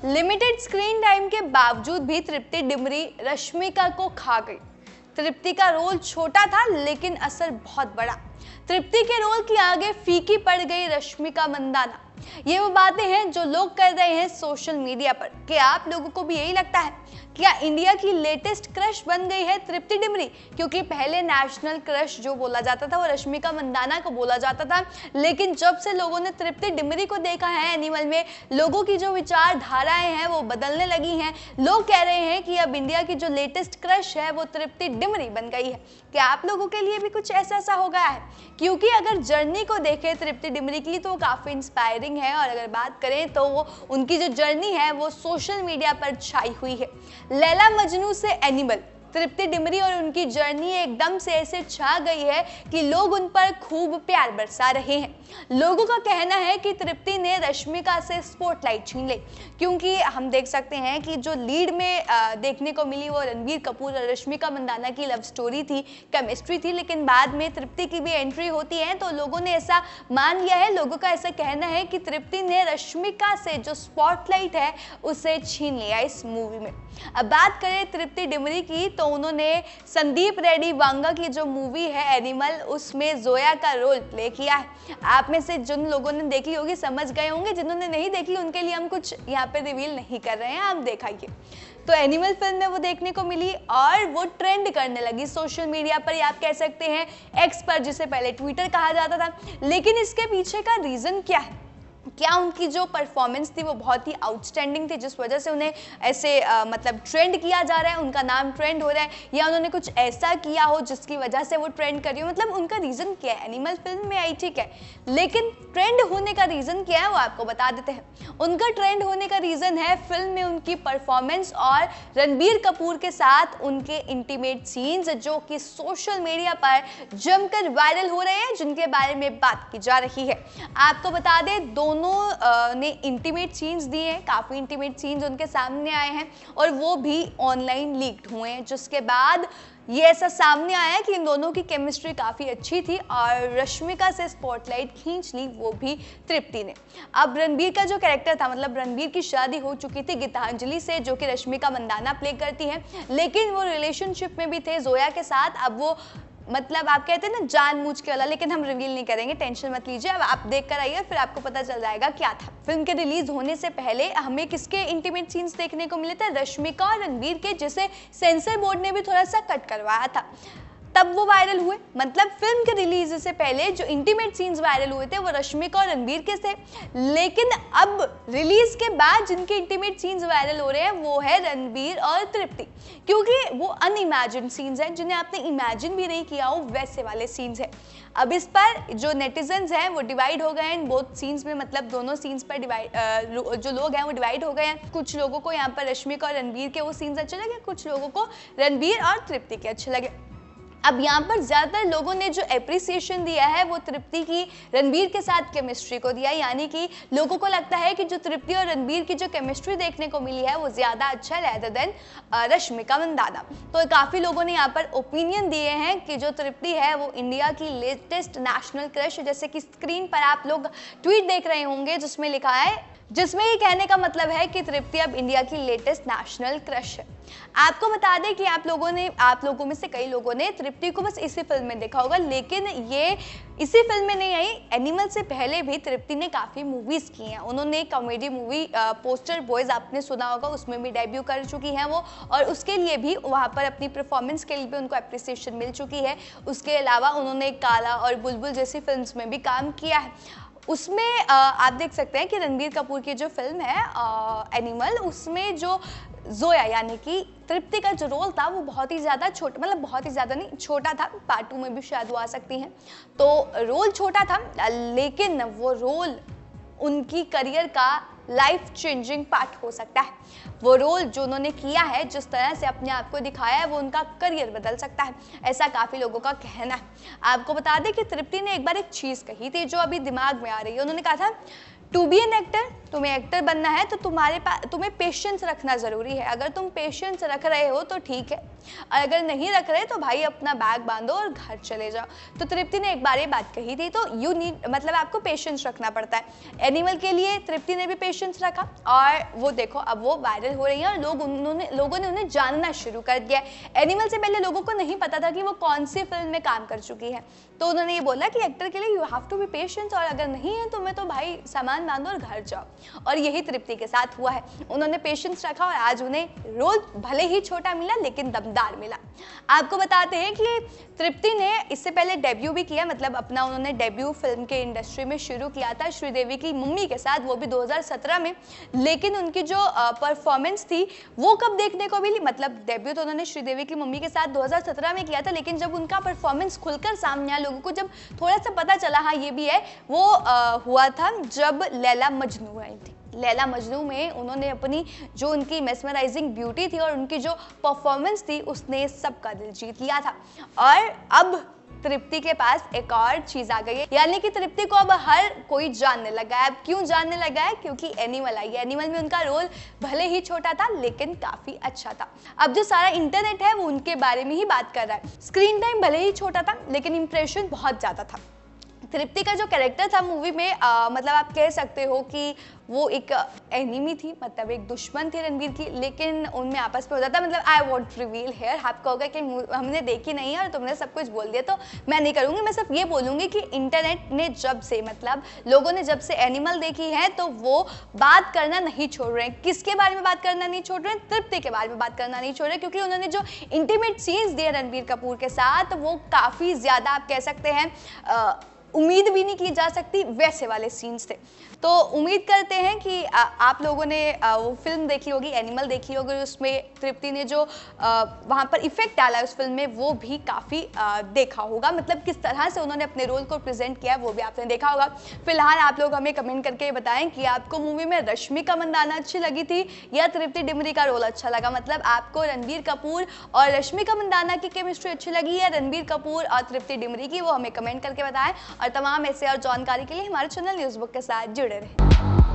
Limited screen time के बावजूद भी तृप्ति डिमरी रश्मिका को खा गई। तृप्ति का रोल छोटा था लेकिन असर बहुत बड़ा। तृप्ति के रोल के आगे फीकी पड़ गई रश्मिका मंदाना। ये वो बातें हैं जो लोग कर रहे हैं सोशल मीडिया पर। क्या आप लोगों को भी यही लगता है? क्या इंडिया की लेटेस्ट क्रश बन गई है तृप्ति डिमरी? क्योंकि पहले नेशनल क्रश जो बोला जाता था वो रश्मिका मंदाना को बोला जाता था, लेकिन जब से लोगों ने तृप्ति डिमरी को देखा है एनिमल में, लोगों की जो विचारधाराएं हैं वो बदलने लगी हैं। लोग कह रहे हैं कि अब इंडिया की जो लेटेस्ट क्रश है वो तृप्ति डिमरी बन गई है। क्या आप लोगों के लिए भी कुछ ऐसा हो गया है? क्योंकि अगर जर्नी को देखें तृप्ति डिमरी की तो वो काफी इंस्पायरिंग है, और अगर बात करें तो वो उनकी जो जर्नी है वो सोशल मीडिया पर छाई हुई है। लैला मजनू से एनिमल, तृप्ति डिमरी और उनकी जर्नी एकदम से ऐसे छा गई है कि लोग उन पर खूब प्यार बरसा रहे हैं। लोगों का कहना है कि तृप्ति ने रश्मिका से स्पॉटलाइट छीन ली, क्योंकि हम देख सकते हैं कि जो लीड में देखने को मिली वो रणबीर कपूर और रश्मिका मंदाना की लव स्टोरी थी, केमिस्ट्री थी, लेकिन बाद में तृप्ति की भी एंट्री होती है तो लोगों ने ऐसा मान लिया है। लोगों का ऐसा कहना है कि तृप्ति ने रश्मिका से जो स्पॉटलाइट है उसे छीन लिया इस मूवी में। अब बात करें तृप्ति डिमरी की तो उन्होंने संदीप रेड्डी वांगा की जो मूवी है एनिमल, उसमें जोया का रोल प्ले किया है। आप में से जिन लोगों ने देखी होगी समझ गए होंगे, जिन्होंने नहीं देखी उनके लिए हम कुछ यहाँ पे रिवील नहीं कर रहे हैं, आप दिखाइए। तो एनिमल फिल्म में वो देखने को मिली और वो ट्रेंड करने लगी सोशल मीडिया पर, या आप कह सकते हैं एक्स पर, जिसे पहले ट्विटर कहा जाता था। लेकिन इसके पीछे का रीजन क्या है? क्या उनकी जो परफॉर्मेंस थी वो बहुत ही आउटस्टैंडिंग थी जिस वजह से उन्हें ऐसे मतलब ट्रेंड किया जा रहा है, उनका नाम ट्रेंड हो रहा है, या उन्होंने कुछ ऐसा किया हो जिसकी वजह से वो ट्रेंड कर रही हो? मतलब उनका रीज़न क्या है? एनिमल फिल्म में आई ठीक है, लेकिन ट्रेंड होने का रीज़न क्या है वो आपको बता देते हैं। उनका ट्रेंड होने का रीज़न है फिल्म में उनकी परफॉर्मेंस और रणबीर कपूर के साथ उनके इंटीमेट सीन्स, जो कि सोशल मीडिया पर जमकर वायरल हो रहे हैं, जिनके बारे में बात की जा रही है। आपको बता दें दोनों ने इंटीमेट सीन्स दिए हैं, काफ़ी इंटीमेट सीन्स उनके सामने आए हैं और वो भी ऑनलाइन लीक्ड हुए हैं, जिसके बाद ये ऐसा सामने आया कि इन दोनों की केमिस्ट्री काफ़ी अच्छी थी और रश्मिका से स्पॉटलाइट खींच ली वो भी तृप्ति ने। अब रणबीर का जो कैरेक्टर था, मतलब रणबीर की शादी हो चुकी थी गीतांजलि से, जो कि रश्मिका मंदाना प्ले करती हैं, लेकिन वो रिलेशनशिप में भी थे जोया के साथ। अब वो मतलब आप कहते हैं ना जानबूझ के वाला, लेकिन हम रिवील नहीं करेंगे, टेंशन मत लीजिए। अब आप देख कर आइए, फिर आपको पता चल जाएगा क्या था। फिल्म के रिलीज होने से पहले हमें किसके इंटीमेट सीन्स देखने को मिले थे? रश्मिका और रणबीर के, जिसे सेंसर बोर्ड ने भी थोड़ा सा कट करवाया था, तब वो वायरल हुए। मतलब फिल्म के रिलीज से पहले जो इंटीमेट सीन्स वायरल हुए थे वो रश्मिका और रणबीर के थे, लेकिन अब रिलीज के बाद जिनके इंटीमेट सीन्स वायरल हो रहे हैं वो है रणबीर और तृप्ति, क्योंकि वो अनइमेजिन सीन्स हैं जिन्हें आपने इमेजिन भी नहीं किया हो, वैसे वाले सीन्स हैं। अब इस पर जो नेटिजन्स हैं वो डिवाइड हो गए हैं इन बोथ सीन्स में, मतलब दोनों सीन्स पर जो लोग हैं वो डिवाइड हो गए हैं। कुछ लोगों को यहाँ पर रश्मिका और रणबीर के वो सीन्स अच्छे लगे, कुछ लोगों को रणबीर और तृप्ति के अच्छे लगे। अब यहाँ पर ज़्यादातर लोगों ने जो एप्रिसिएशन दिया है वो तृप्ति की रणबीर के साथ केमिस्ट्री को दिया, यानी कि लोगों को लगता है कि जो तृप्ति और रणबीर की जो केमिस्ट्री देखने को मिली है वो ज़्यादा अच्छा है रेदर देन रश्मिका मंदाना। तो काफ़ी लोगों ने यहाँ पर ओपिनियन दिए हैं कि जो तृप्ति है वो इंडिया की लेटेस्ट नेशनल क्रश, जैसे कि स्क्रीन पर आप लोग ट्वीट देख रहे होंगे जिसमें लिखा है, जिसमें ये कहने का मतलब है कि तृप्ति अब इंडिया की लेटेस्ट नेशनल क्रश है। आपको बता दें कि आप लोगों में से कई लोगों ने तृप्ति को बस इसी फिल्म में देखा होगा, लेकिन ये इसी फिल्म में नहीं आई। एनिमल से पहले भी तृप्ति ने काफ़ी मूवीज़ की हैं। उन्होंने कॉमेडी मूवी पोस्टर बॉयज़ आपने सुना होगा, उसमें भी डेब्यू कर चुकी हैं वो, और उसके लिए भी वहाँ पर अपनी परफॉर्मेंस के लिए भी उनको अप्रिसिएशन मिल चुकी है। उसके अलावा उन्होंने काला और बुलबुल जैसी फिल्म्स में भी काम किया है। उसमें आप देख सकते हैं कि रणबीर कपूर की जो फिल्म है एनिमल, उसमें जो जोया यानी कि तृप्ति का जो रोल था वो बहुत ही ज़्यादा छोटा, मतलब बहुत ही ज़्यादा नहीं, छोटा था। पार्ट 2 में भी शायद वो आ सकती हैं। तो रोल छोटा था, लेकिन वो रोल उनकी करियर का लाइफ चेंजिंग पार्ट हो सकता है। वो रोल जो उन्होंने किया है, जिस तरह से अपने आप को दिखाया है, वो उनका करियर बदल सकता है, ऐसा काफ़ी लोगों का कहना है। आपको बता दें कि तृप्ति ने एक बार एक चीज़ कही थी जो अभी दिमाग में आ रही है। उन्होंने कहा था टू बी एन एक्टर, तुम्हें एक्टर बनना है तो तुम्हें पेशेंस रखना ज़रूरी है। अगर तुम पेशेंस रख रहे हो तो ठीक है, और अगर नहीं रख रहे तो भाई अपना बैग बांधो और घर चले जाओ। तो तृप्ति ने एक बार ये बात कही थी, तो यू नीड मतलब आपको पेशेंस रखना पड़ता है। एनिमल के लिए तृप्ति ने भी पेशेंस रखा और वो देखो अब वो वायरल हो रही है और लोगों ने उन्हें जानना शुरू कर दिया है। एनिमल से पहले लोगों को नहीं पता था कि वो कौन सी फिल्म में काम कर चुकी है, तो उन्होंने ये बोला कि एक्टर के लिए you have to be patience, और अगर नहीं है तो मैं तो भाई सामान बांधो और घर जाओ। और यही तृप्ति के साथ हुआ है, उन्होंने पेशेंस रखा और आज उन्हें रोल भले ही छोटा मिला लेकिन दमदार मिला। आपको बताते हैं कि तृप्ति ने इससे पहले डेब्यू भी किया, मतलब अपना उन्होंने डेब्यू फिल्म के इंडस्ट्री में शुरू किया था श्रीदेवी की मम्मी के साथ, वो भी 2017 में। लेकिन उनकी जो परफॉर्मेंस थी वो कब देखने को मिली, मतलब डेब्यू तो उन्होंने श्रीदेवी की मम्मी के साथ 2017 में किया था, लेकिन जब उनका परफॉर्मेंस खुलकर सामने आया, लोगों को जब थोड़ा सा पता चला हाँ ये भी है, वो हुआ था जब लैला मजनू आई थी। लैला मजनू में उन्होंने अपनी जो उनकी मेस्मराइजिंग ब्यूटी थी और उनकी जो परफॉर्मेंस थी उसने सबका दिल जीत लिया था। और अब तृप्ति के पास एक और चीज आ गई है, यानी कि तृप्ति को अब हर कोई जानने लगा है। अब क्यों जानने लगा है? क्योंकि एनिमल आई है। एनिमल में उनका रोल भले ही छोटा था लेकिन काफी अच्छा था। अब जो सारा इंटरनेट है वो उनके बारे में ही बात कर रहा है। स्क्रीन टाइम भले ही छोटा था लेकिन इंप्रेशन बहुत ज्यादा था। तृप्ति का जो कैरेक्टर था मूवी में मतलब आप कह सकते हो कि वो एक एनिमी थी, मतलब एक दुश्मन थी रणबीर की, लेकिन उनमें आपस में होता था। मतलब आई वॉन्ट रिवील हेयर, आपका होगा कि हमने देखी नहीं है और तुमने सब कुछ बोल दिया, तो मैं नहीं करूँगी। मैं सिर्फ ये बोलूँगी कि इंटरनेट ने जब से मतलब लोगों ने जब से एनिमल देखी है तो वो बात करना नहीं छोड़ रहे हैं। किसके बारे में बात करना नहीं छोड़ रहे हैं? तृप्ति के बारे में बात करना नहीं छोड़ रहे, क्योंकि उन्होंने जो इंटीमेट सीन्स दिए रणबीर कपूर के साथ वो काफ़ी ज़्यादा आप कह सकते हैं उम्मीद भी नहीं की जा सकती वैसे वाले सीन्स थे। तो उम्मीद करते हैं कि आप लोगों ने वो फिल्म देखी होगी, एनिमल देखी होगी, उसमें तृप्ति ने जो वहाँ पर इफेक्ट डाला उस फिल्म में वो भी काफ़ी देखा होगा। मतलब किस तरह से उन्होंने अपने रोल को प्रेजेंट किया वो भी आपने देखा होगा। फिलहाल आप लोग हमें कमेंट करके बताएं कि आपको मूवी में रश्मिका मंदाना अच्छी लगी थी या तृप्ति डिमरी का रोल अच्छा लगा। मतलब आपको रणबीर कपूर और रश्मिका मंदाना की केमिस्ट्री अच्छी लगी या रणबीर कपूर और तृप्ति डिमरी की, वो हमें कमेंट करके बताएं। और तमाम ऐसे और जानकारी के लिए हमारे चैनल न्यूज़ बुक के साथ जुड़े रहें।